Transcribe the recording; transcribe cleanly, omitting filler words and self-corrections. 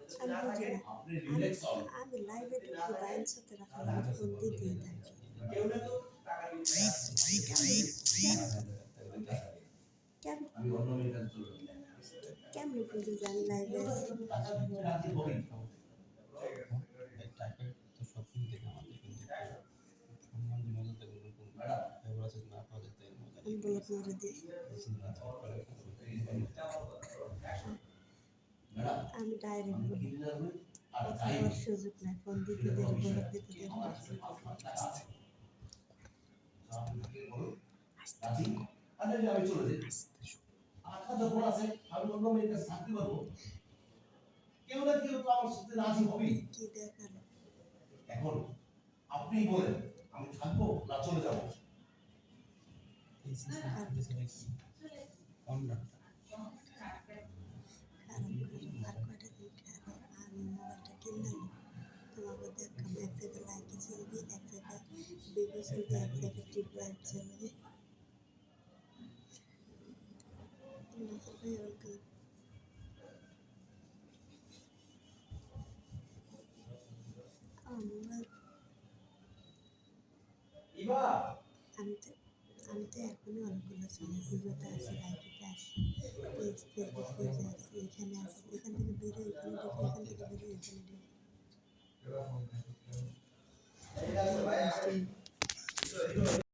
আমি বুঝি না। আমি লাইভে ঢুকি বাইরের সাথে রাখা ফোন দিতেই থাকি। কেমনে বুঝে জানি লাইভে আছি? আমি ব্লক মেরে দিই। আমি ডাইরেক্ট বলি কথা বলার সুযোগ নাই, ফোন দিতে দেরি, ব্লক দিতে দেরি। কি দেখালো? এখন আপনি বলেন আমি থাকবো না চলে যাব? আমি মোবাইলটা কিনলাম, তোমাকে দেখাম এক জায়গায় লাইকে চলবে, এক জায়গায় ভিডিও চলবে, এক জায়গায় টিপ লাইট চলবে। আমি তো এখনই অনেকগুলো চ্যানেল ভিডিওতে আছি, লাইভে আছি, পেজ ফেসবুক পেজে আছি, এখানে আছি, এখান থেকে বেরোয় এখানে ঢুকি, এখান থেকে বেরোয় এখানে ঢুকি।